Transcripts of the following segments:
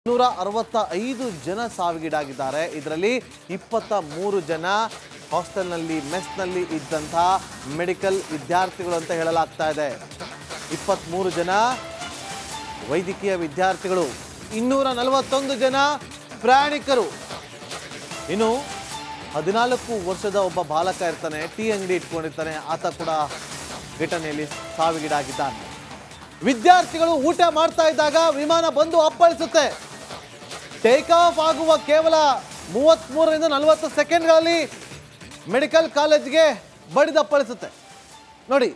165 ಜನ ಸಾವಿಗೀಡಾಗಿದ್ದಾರೆ. ಇದರಲ್ಲಿ 23 ಜನ ಹಾಸ್ಟೆಲ್ನಲ್ಲಿ ಮೆಸ್ನಲ್ಲಿ ಇದ್ದಂಥ ಮೆಡಿಕಲ್ ವಿದ್ಯಾರ್ಥಿಗಳು ಅಂತ ಹೇಳಲಾಗ್ತಾ ಇದೆ. 23 ಜನ ವೈದ್ಯಕೀಯ ವಿದ್ಯಾರ್ಥಿಗಳು, 241 ಜನ ಪ್ರಯಾಣಿಕರು. ಇನ್ನು 14 ವರ್ಷದ ಒಬ್ಬ ಬಾಲಕ ಇರ್ತಾನೆ, ಟೀ ಅಂಗಡಿ ಇಟ್ಕೊಂಡಿರ್ತಾನೆ, ಆತ ಕೂಡ ಘಟನೆಯಲ್ಲಿ ಸಾವಿಗೀಡಾಗಿದ್ದಾನೆ. ವಿದ್ಯಾರ್ಥಿಗಳು ಊಟ ಮಾಡ್ತಾ ಇದ್ದಾಗ ವಿಮಾನ ಬಂದು ಅಪ್ಪಳಿಸುತ್ತೆ. ಟೇಕ್ ಆಫ್ ಆಗುವ ಕೇವಲ 33ರಿಂದ 40 ಸೆಕೆಂಡ್ಗಳಲ್ಲಿ ಮೆಡಿಕಲ್ ಕಾಲೇಜ್ಗೆ ಬಡಿದಪ್ಪಳಿಸುತ್ತೆ. ನೋಡಿ,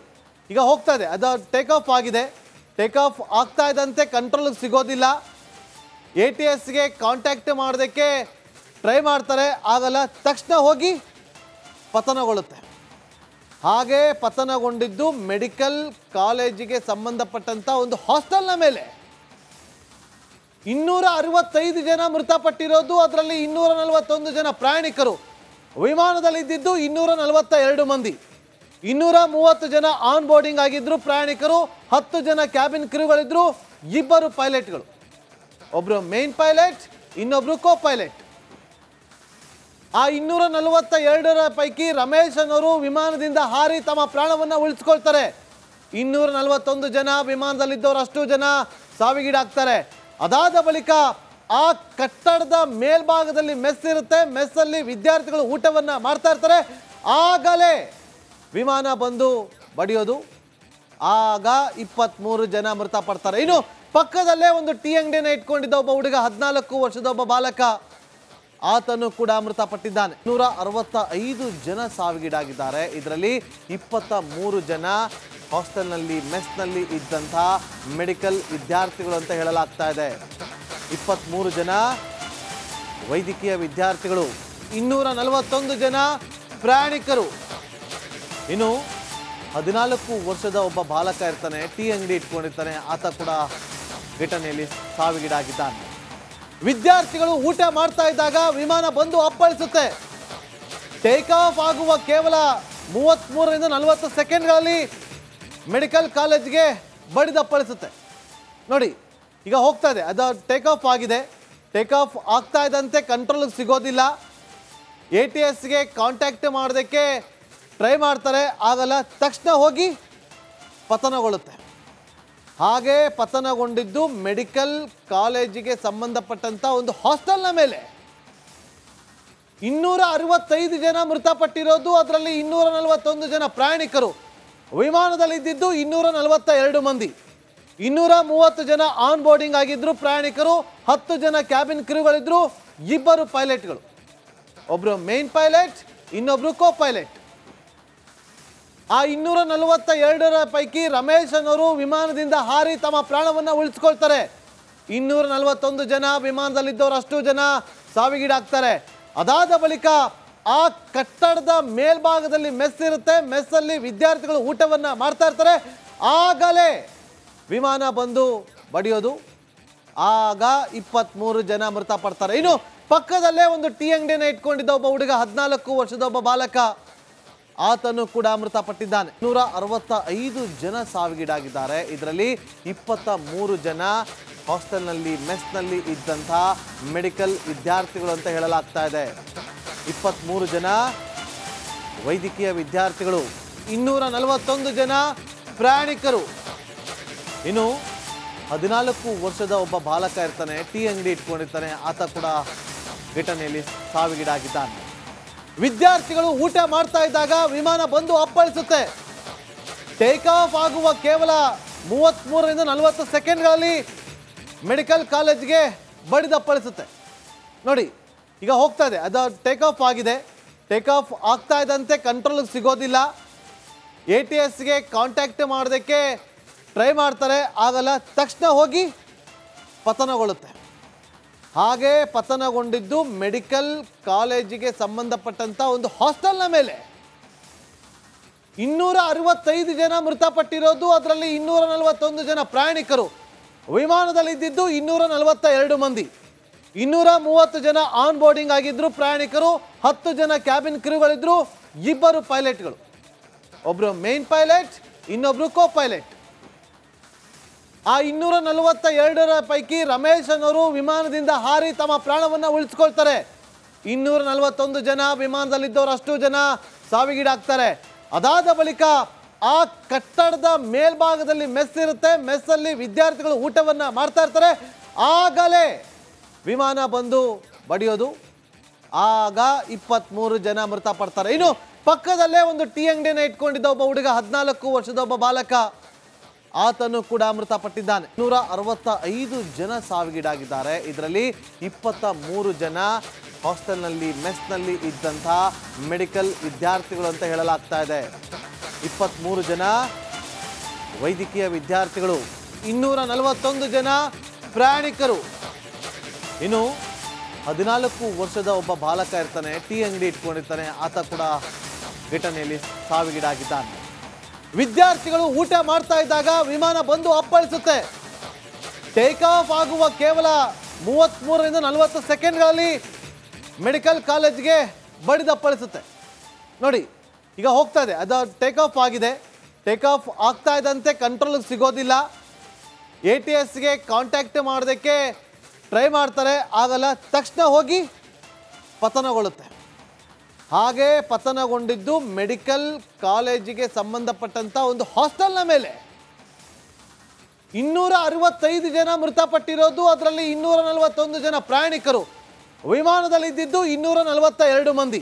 ಈಗ ಹೋಗ್ತಾ ಇದೆ, ಅದು ಟೇಕ್ ಆಫ್ ಆಗಿದೆ. ಟೇಕ್ ಆಫ್ ಆಗ್ತಾ ಇದ್ದಂತೆ ಕಂಟ್ರೋಲ್ಗೆ ಸಿಗೋದಿಲ್ಲ. ATSಗೆ ಕಾಂಟ್ಯಾಕ್ಟ್ ಮಾಡೋದಕ್ಕೆ ಟ್ರೈ ಮಾಡ್ತಾರೆ, ಆಗಲ್ಲ. ತಕ್ಷಣ ಹೋಗಿ ಪತನಗೊಳ್ಳುತ್ತೆ. ಹಾಗೆ ಪತನಗೊಂಡಿದ್ದು ಮೆಡಿಕಲ್ ಕಾಲೇಜಿಗೆ ಸಂಬಂಧಪಟ್ಟಂಥ ಒಂದು ಹಾಸ್ಟೆಲ್ನ ಮೇಲೆ. 265 ಜನ ಮೃತಪಟ್ಟಿರೋದು, ಅದರಲ್ಲಿ 241 ಜನ ಪ್ರಯಾಣಿಕರು. ವಿಮಾನದಲ್ಲಿದ್ದಿದ್ದು 242 ಮಂದಿ. 230 ಜನ ಆನ್ ಬೋರ್ಡಿಂಗ್ ಆಗಿದ್ರು ಪ್ರಯಾಣಿಕರು, 10 ಜನ ಕ್ಯಾಬಿನ್ ಕ್ರೂಗಳಿದ್ರು, 2 ಪೈಲಟ್ಗಳು. ಒಬ್ಬರು ಮೇನ್ ಪೈಲಟ್, ಇನ್ನೊಬ್ರು ಕೋ ಪೈಲಟ್. ಆ 242ರ ಪೈಕಿ ರಮೇಶ್ ಅನ್ನೋರು ವಿಮಾನದಿಂದ ಹಾರಿ ತಮ್ಮ ಪ್ರಾಣವನ್ನು ಉಳಿಸ್ಕೊಳ್ತಾರೆ. 241 ಜನ ವಿಮಾನದಲ್ಲಿದ್ದವರು ಅಷ್ಟು ಜನ ಸಾವಿಗೀಡಾಗ್ತಾರೆ. ಅದಾದ ಬಳಿಕ ಆ ಕಟ್ಟಡದ ಮೇಲ್ಭಾಗದಲ್ಲಿ ಮೆಸ್ ಇರುತ್ತೆ. ಮೆಸ್ಸಲ್ಲಿ ವಿದ್ಯಾರ್ಥಿಗಳು ಊಟವನ್ನು ಮಾಡ್ತಾ ಇರ್ತಾರೆ. ಆಗಲೇ ವಿಮಾನ ಬಂದು ಬಡಿಯೋದು. ಆಗ 23 ಜನ ಮೃತಪಡ್ತಾರೆ. ಇನ್ನು ಪಕ್ಕದಲ್ಲೇ ಒಂದು ಟೀ ಅಂಗಡಿನ ಇಟ್ಕೊಂಡಿದ್ದ ಒಬ್ಬ ಹುಡುಗ, 14 ವರ್ಷದ ಒಬ್ಬ ಬಾಲಕ, ಆತನು ಕೂಡ ಮೃತಪಟ್ಟಿದ್ದಾನೆ. 165 ಜನ ಸಾವಿಗೀಡಾಗಿದ್ದಾರೆ. ಇದರಲ್ಲಿ 23 ಜನ ಹಾಸ್ಟೆಲ್ನಲ್ಲಿ ಮೆಸ್ನಲ್ಲಿ ಇದ್ದಂಥ ಮೆಡಿಕಲ್ ವಿದ್ಯಾರ್ಥಿಗಳು ಅಂತ ಹೇಳಲಾಗ್ತಾ ಇದೆ. 23 ಜನ ವೈದ್ಯಕೀಯ ವಿದ್ಯಾರ್ಥಿಗಳು, 241 ಜನ ಪ್ರಯಾಣಿಕರು. ಇನ್ನು 14 ವರ್ಷದ ಒಬ್ಬ ಬಾಲಕ ಇರ್ತಾನೆ, ಟೀ ಅಂಗಡಿ ಇಟ್ಕೊಂಡಿರ್ತಾನೆ, ಆತ ಕೂಡ ಘಟನೆಯಲ್ಲಿ ಸಾವಿಗೀಡಾಗಿದ್ದಾನೆ. ವಿದ್ಯಾರ್ಥಿಗಳು ಊಟ ಮಾಡ್ತಾ ಇದ್ದಾಗ ವಿಮಾನ ಬಂದು ಅಪ್ಪಳಿಸುತ್ತೆ. ಟೇಕ್ ಆಫ್ ಆಗುವ ಕೇವಲ 33ರಿಂದ 40 ಸೆಕೆಂಡ್ಗಳಲ್ಲಿ ಮೆಡಿಕಲ್ ಕಾಲೇಜ್ಗೆ ಬಡಿದಪ್ಪಳಿಸುತ್ತೆ. ನೋಡಿ, ಈಗ ಹೋಗ್ತಾ ಇದೆ, ಅದು ಟೇಕ್ ಆಫ್ ಆಗಿದೆ. ಟೇಕ್ ಆಫ್ ಆಗ್ತಾ ಇದ್ದಂತೆ ಕಂಟ್ರೋಲ್ಗೆ ಸಿಗೋದಿಲ್ಲ. ATSಗೆ ಕಾಂಟ್ಯಾಕ್ಟ್ ಮಾಡೋದಕ್ಕೆ ಟ್ರೈ ಮಾಡ್ತಾರೆ, ಆಗಲ್ಲ. ತಕ್ಷಣ ಹೋಗಿ ಪತನಗೊಳ್ಳುತ್ತೆ. ಹಾಗೆ ಪತನಗೊಂಡಿದ್ದು ಮೆಡಿಕಲ್ ಕಾಲೇಜಿಗೆ ಸಂಬಂಧಪಟ್ಟಂಥ ಒಂದು ಹಾಸ್ಟೆಲ್ನ ಮೇಲೆ. 265 ಜನ ಮೃತಪಟ್ಟಿರೋದು, ಅದರಲ್ಲಿ 241 ಜನ ಪ್ರಯಾಣಿಕರು. ವಿಮಾನದಲ್ಲಿದ್ದಿದ್ದು 242 ಮಂದಿ. 230 ಜನ ಆನ್ ಬೋರ್ಡಿಂಗ್ ಆಗಿದ್ರು ಪ್ರಯಾಣಿಕರು, 10 ಜನ ಕ್ಯಾಬಿನ್ ಕ್ರೂಗಳಿದ್ರು, 2 ಪೈಲಟ್ಗಳು. ಒಬ್ಬರು ಮೇನ್ ಪೈಲಟ್, ಇನ್ನೊಬ್ರು ಕೋ ಪೈಲಟ್. ಆ 242ರ ಪೈಕಿ ರಮೇಶ್ ಅನ್ನೋರು ವಿಮಾನದಿಂದ ಹಾರಿ ತಮ್ಮ ಪ್ರಾಣವನ್ನು ಉಳಿಸ್ಕೊಳ್ತಾರೆ. 241 ಜನ ವಿಮಾನದಲ್ಲಿದ್ದವರು ಅಷ್ಟು ಜನ ಸಾವಿಗೀಡಾಗ್ತಾರೆ. ಅದಾದ ಬಳಿಕ ಆ ಕಟ್ಟಡದ ಮೇಲ್ಭಾಗದಲ್ಲಿ ಮೆಸ್ ಇರುತ್ತೆ. ಮೆಸ್ಸಲ್ಲಿ ವಿದ್ಯಾರ್ಥಿಗಳು ಊಟವನ್ನು ಮಾಡ್ತಾ ಇರ್ತಾರೆ. ಆಗಲೇ ವಿಮಾನ ಬಂದು ಬಡಿಯೋದು. ಆಗ 23 ಜನ ಮೃತಪಡ್ತಾರೆ. ಇನ್ನು ಪಕ್ಕದಲ್ಲೇ ಒಂದು ಟೀ ಅಂಗಡಿನ ಇಟ್ಕೊಂಡಿದ್ದ ಒಬ್ಬ ಹುಡುಗ, 14 ವರ್ಷದ ಒಬ್ಬ ಬಾಲಕ, ಆತನು ಕೂಡ ಮೃತಪಟ್ಟಿದ್ದಾನೆ. 165 ಜನ ಸಾವಿಗೀಡಾಗಿದ್ದಾರೆ. ಇದರಲ್ಲಿ 23 ಜನ ಹಾಸ್ಟೆಲ್ನಲ್ಲಿ ಮೆಸ್ನಲ್ಲಿ ಇದ್ದಂಥ ಮೆಡಿಕಲ್ ವಿದ್ಯಾರ್ಥಿಗಳು ಅಂತ ಹೇಳಲಾಗ್ತಾ ಇದೆ. 23 ಜನ ವೈದ್ಯಕೀಯ ವಿದ್ಯಾರ್ಥಿಗಳು, 241 ಜನ ಪ್ರಯಾಣಿಕರು. ಇನ್ನು 14 ವರ್ಷದ ಒಬ್ಬ ಬಾಲಕ ಇರ್ತಾನೆ, ಟೀ ಅಂಗಡಿ ಇಟ್ಕೊಂಡಿರ್ತಾನೆ, ಆತ ಕೂಡ ಘಟನೆಯಲ್ಲಿ ಸಾವಿಗೀಡಾಗಿದ್ದಾನೆ. ವಿದ್ಯಾರ್ಥಿಗಳು ಊಟ ಮಾಡ್ತಾ ಇದ್ದಾಗ ವಿಮಾನ ಬಂದು ಅಪ್ಪಳಿಸುತ್ತೆ. ಟೇಕ್ ಆಫ್ ಆಗುವ ಕೇವಲ 33ರಿಂದ 40 ಸೆಕೆಂಡ್ಗಳಲ್ಲಿ ಮೆಡಿಕಲ್ ಕಾಲೇಜ್ಗೆ ಬಡಿದಪ್ಪಳಿಸುತ್ತೆ. ನೋಡಿ, ಈಗ ಹೋಗ್ತಾ ಇದೆ, ಅದು ಟೇಕ್ ಆಫ್ ಆಗಿದೆ. ಟೇಕ್ ಆಫ್ ಆಗ್ತಾ ಇದ್ದಂತೆ ಕಂಟ್ರೋಲ್ಗೆ ಸಿಗೋದಿಲ್ಲ. ATSಗೆ ಕಾಂಟ್ಯಾಕ್ಟ್ ಮಾಡೋದಕ್ಕೆ ಟ್ರೈ ಮಾಡ್ತಾರೆ, ಆಗಲ್ಲ. ತಕ್ಷಣ ಹೋಗಿ ಪತನಗೊಳ್ಳುತ್ತೆ. ಹಾಗೆ ಪತನಗೊಂಡಿದ್ದು ಮೆಡಿಕಲ್ ಕಾಲೇಜಿಗೆ ಸಂಬಂಧಪಟ್ಟಂಥ ಒಂದು ಹಾಸ್ಟೆಲ್ನ ಮೇಲೆ. 265 ಜನ ಮೃತಪಟ್ಟಿರೋದು, ಅದರಲ್ಲಿ 241 ಜನ ಪ್ರಯಾಣಿಕರು. ವಿಮಾನದಲ್ಲಿದ್ದಿದ್ದು 242 ಮಂದಿ. 230 ಜನ ಆನ್ ಬೋರ್ಡಿಂಗ್ ಆಗಿದ್ರು ಪ್ರಯಾಣಿಕರು, 10 ಜನ ಕ್ಯಾಬಿನ್ ಕ್ರೂಗಳಿದ್ರು, 2 ಪೈಲಟ್ಗಳು. ಒಬ್ಬರು ಮೇನ್ ಪೈಲಟ್, ಇನ್ನೊಬ್ರು ಕೋ ಪೈಲಟ್. ಆ 242 ಪೈಕಿ ರಮೇಶ್ ಅನ್ನೋರು ವಿಮಾನದಿಂದ ಹಾರಿ ತಮ್ಮ ಪ್ರಾಣವನ್ನು ಉಳಿಸ್ಕೊಳ್ತಾರೆ. 241 ಜನ ವಿಮಾನದಲ್ಲಿದ್ದವರು ಅಷ್ಟು ಜನ ಸಾವಿಗೀಡಾಗ್ತಾರೆ. ಅದಾದ ಬಳಿಕ ಆ ಕಟ್ಟಡದ ಮೇಲ್ಭಾಗದಲ್ಲಿ ಮೆಸ್ ಇರುತ್ತೆ, ಮೆಸ್ಸಲ್ಲಿ ವಿದ್ಯಾರ್ಥಿಗಳು ಊಟವನ್ನು ಮಾಡ್ತಾ ಇರ್ತಾರೆ. ಆಗಲೇ ವಿಮಾನ ಬಂದು ಬಡಿಯೋದು. ಆಗ 23 ಜನ ಮೃತಪಡ್ತಾರೆ. ಇನ್ನು ಪಕ್ಕದಲ್ಲೇ ಒಂದು ಟೀ ಅಂಗಡಿನ ಇಟ್ಕೊಂಡಿದ್ದ ಒಬ್ಬ ಹುಡುಗ, 14 ವರ್ಷದ ಒಬ್ಬ ಬಾಲಕ, ಆತನು ಕೂಡ ಮೃತಪಟ್ಟಿದ್ದಾನೆ. 165 ಜನ ಸಾವಿಗೀಡಾಗಿದ್ದಾರೆ. ಇದರಲ್ಲಿ 23 ಜನ ಹಾಸ್ಟೆಲ್ನಲ್ಲಿ ಮೆಸ್ನಲ್ಲಿ ಇದ್ದಂತಹ ಮೆಡಿಕಲ್ ವಿದ್ಯಾರ್ಥಿಗಳು ಅಂತ ಹೇಳಲಾಗ್ತಾ ಇದೆ. 23 ಜನ ವೈದ್ಯಕೀಯ ವಿದ್ಯಾರ್ಥಿಗಳು, 241 ಜನ ಪ್ರಯಾಣಿಕರು. ಇನ್ನು 14 ವರ್ಷದ ಒಬ್ಬ ಬಾಲಕ ಇರ್ತಾನೆ, ಟೀ ಅಂಗಡಿ ಇಟ್ಕೊಂಡಿರ್ತಾನೆ, ಆತ ಕೂಡ ಘಟನೆಯಲ್ಲಿ ಸಾವಿಗೀಡಾಗಿದ್ದಾನೆ. ವಿದ್ಯಾರ್ಥಿಗಳು ಊಟ ಮಾಡ್ತಾ ಇದ್ದಾಗ ವಿಮಾನ ಬಂದು ಅಪ್ಪಳಿಸುತ್ತೆ. ಟೇಕ್ ಆಫ್ ಆಗುವ ಕೇವಲ 33ರಿಂದ 40 ಸೆಕೆಂಡ್ಗಳಲ್ಲಿ ಮೆಡಿಕಲ್ ಕಾಲೇಜ್ಗೆ ಬಡಿದಪ್ಪಳಿಸುತ್ತೆ. ನೋಡಿ, ಈಗ ಹೋಗ್ತಾ ಇದೆ, ಅದು ಟೇಕ್ ಆಫ್ ಆಗಿದೆ. ಟೇಕ್ ಆಫ್ ಆಗ್ತಾ ಇದ್ದಂತೆ ಕಂಟ್ರೋಲ್ಗೆ ಸಿಗೋದಿಲ್ಲ. ATSಗೆ ಕಾಂಟ್ಯಾಕ್ಟ್ ಮಾಡೋದಕ್ಕೆ ಟ್ರೈ ಮಾಡ್ತಾರೆ, ಆಗಲ್ಲ. ತಕ್ಷಣ ಹೋಗಿ ಪತನಗೊಳ್ಳುತ್ತೆ. ಹಾಗೆ ಪತನಗೊಂಡಿದ್ದು ಮೆಡಿಕಲ್ ಕಾಲೇಜಿಗೆ ಸಂಬಂಧಪಟ್ಟಂಥ ಒಂದು ಹಾಸ್ಟೆಲ್ನ ಮೇಲೆ. 265 ಜನ ಮೃತಪಟ್ಟಿರೋದು, ಅದರಲ್ಲಿ 241 ಜನ ಪ್ರಯಾಣಿಕರು. ವಿಮಾನದಲ್ಲಿದ್ದಿದ್ದು 242 ಮಂದಿ.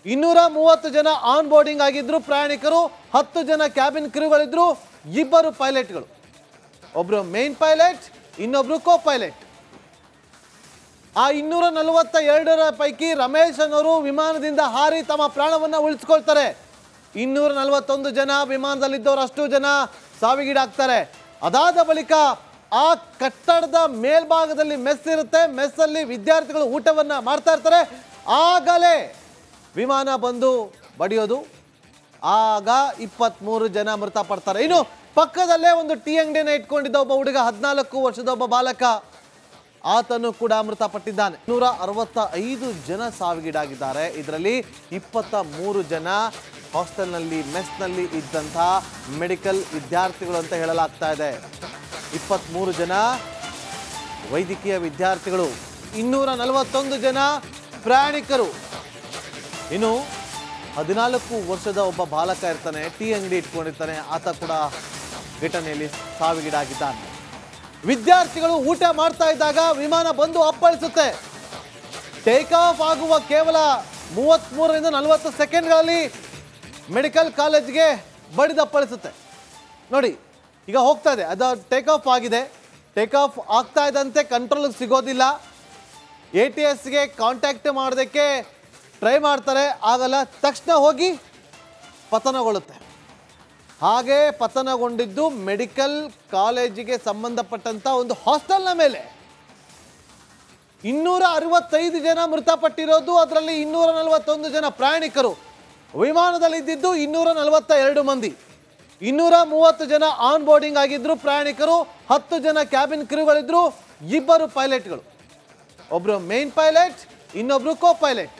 230 ಜನ ಆನ್ ಬೋರ್ಡಿಂಗ್ ಆಗಿದ್ರು ಪ್ರಯಾಣಿಕರು, 10 ಜನ ಕ್ಯಾಬಿನ್ ಕ್ರೂಗಳಿದ್ರು, 2 ಪೈಲಟ್ಗಳು. ಒಬ್ಬರು ಮೇನ್ ಪೈಲಟ್, ಇನ್ನೊಬ್ರು ಕೋ ಪೈಲಟ್. ಆ 242 ಪೈಕಿ ರಮೇಶ್ ಅನ್ನೋರು ವಿಮಾನದಿಂದ ಹಾರಿ ತಮ್ಮ ಪ್ರಾಣವನ್ನು ಉಳಿಸ್ಕೊಳ್ತಾರೆ. 241 ಜನ ವಿಮಾನದಲ್ಲಿದ್ದವರು ಅಷ್ಟು ಜನ ಸಾವಿಗೀಡಾಗ್ತಾರೆ. ಅದಾದ ಬಳಿಕ ಆ ಕಟ್ಟಡದ ಮೇಲ್ಭಾಗದಲ್ಲಿ ಮೆಸ್ ಇರುತ್ತೆ, ಮೆಸ್ಸಲ್ಲಿ ವಿದ್ಯಾರ್ಥಿಗಳು ಊಟವನ್ನು ಮಾಡ್ತಾ ಇರ್ತಾರೆ. ಆಗಲೇ ವಿಮಾನ ಬಂದು ಬಡಿಯೋದು. ಆಗ 23 ಜನ ಮೃತಪಡ್ತಾರೆ. ಇನ್ನು ಪಕ್ಕದಲ್ಲೇ ಒಂದು ಟೀ ಅಂಗಡಿನ ಇಟ್ಕೊಂಡಿದ್ದ ಒಬ್ಬ ಹುಡುಗ, 14 ವರ್ಷದ ಒಬ್ಬ ಬಾಲಕ, ಆತನು ಕೂಡ ಮೃತಪಟ್ಟಿದ್ದಾನೆ. 165 ಜನ ಸಾವಿಗೀಡಾಗಿದ್ದಾರೆ. ಇದರಲ್ಲಿ 23 ಜನ ಹಾಸ್ಟೆಲ್ನಲ್ಲಿ ಮೆಸ್ನಲ್ಲಿ ಇದ್ದಂತಹ ಮೆಡಿಕಲ್ ವಿದ್ಯಾರ್ಥಿಗಳು ಅಂತ ಹೇಳಲಾಗ್ತಾ ಇದೆ. 23 ಜನ ವೈದ್ಯಕೀಯ ವಿದ್ಯಾರ್ಥಿಗಳು, 241 ಜನ ಪ್ರಯಾಣಿಕರು. ಇನ್ನು 14 ವರ್ಷದ ಒಬ್ಬ ಬಾಲಕ ಇರ್ತಾನೆ, ಟೀ ಅಂಗಡಿ ಇಟ್ಕೊಂಡಿರ್ತಾನೆ, ಆತ ಕೂಡ ಘಟನೆಯಲ್ಲಿ ಸಾವಿಗೀಡಾಗಿದ್ದಾನೆ. ವಿದ್ಯಾರ್ಥಿಗಳು ಊಟ ಮಾಡ್ತಾ ಇದ್ದಾಗ ವಿಮಾನ ಬಂದು ಅಪ್ಪಳಿಸುತ್ತೆ. ಟೇಕ್ ಆಫ್ ಆಗುವ ಕೇವಲ 33ರಿಂದ 40 ಸೆಕೆಂಡ್ಗಳಲ್ಲಿ ಮೆಡಿಕಲ್ ಕಾಲೇಜ್ಗೆ ಬಡಿದಪ್ಪಳಿಸುತ್ತೆ. ನೋಡಿ, ಈಗ ಹೋಗ್ತಾ ಇದೆ, ಅದು ಟೇಕ್ ಆಫ್ ಆಗಿದೆ. ಟೇಕ್ ಆಫ್ ಆಗ್ತಾ ಇದ್ದಂತೆ ಕಂಟ್ರೋಲ್ಗೆ ಸಿಗೋದಿಲ್ಲ. ATSಗೆ ಕಾಂಟ್ಯಾಕ್ಟ್ ಮಾಡೋದಕ್ಕೆ ಟ್ರೈ ಮಾಡ್ತಾರೆ, ಆಗಲ್ಲ. ತಕ್ಷಣ ಹೋಗಿ ಪತನಗೊಳ್ಳುತ್ತೆ. ಹಾಗೆ ಪತನಗೊಂಡಿದ್ದು ಮೆಡಿಕಲ್ ಕಾಲೇಜಿಗೆ ಸಂಬಂಧಪಟ್ಟಂಥ ಒಂದು ಹಾಸ್ಟೆಲ್ನ ಮೇಲೆ. 265 ಜನ ಮೃತಪಟ್ಟಿರೋದು, ಅದರಲ್ಲಿ 241 ಜನ ಪ್ರಯಾಣಿಕರು. ವಿಮಾನದಲ್ಲಿದ್ದಿದ್ದು 242 ಮಂದಿ. 230 ಜನ ಆನ್ ಬೋರ್ಡಿಂಗ್ ಆಗಿದ್ರು ಪ್ರಯಾಣಿಕರು, 10 ಜನ ಕ್ಯಾಬಿನ್ ಕ್ರೂಗಳಿದ್ರು, 2 ಪೈಲಟ್ಗಳು. ಒಬ್ಬರು ಮೇನ್ ಪೈಲಟ್, ಇನ್ನೊಬ್ರು ಕೋ ಪೈಲಟ್.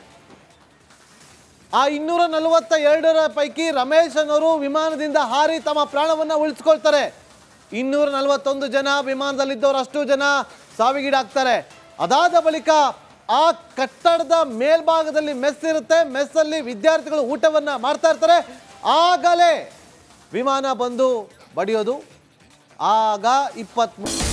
ಆ 242 ಪೈಕಿ ರಮೇಶ್ ಅನ್ನೋರು ವಿಮಾನದಿಂದ ಹಾರಿ ತಮ್ಮ ಪ್ರಾಣವನ್ನು ಉಳಿಸ್ಕೊಳ್ತಾರೆ. 241 ಜನ ವಿಮಾನದಲ್ಲಿದ್ದವರು ಅಷ್ಟು ಜನ ಸಾವಿಗೀಡಾಗ್ತಾರೆ. ಅದಾದ ಬಳಿಕ ಆ ಕಟ್ಟಡದ ಮೇಲ್ಭಾಗದಲ್ಲಿ ಮೆಸ್ ಇರುತ್ತೆ, ಮೆಸ್ಸಲ್ಲಿ ವಿದ್ಯಾರ್ಥಿಗಳು ಊಟವನ್ನು ಮಾಡ್ತಾ ಇರ್ತಾರೆ. ಆಗಲೇ ವಿಮಾನ ಬಂದು ಬಡಿಯೋದು. ಆಗ 23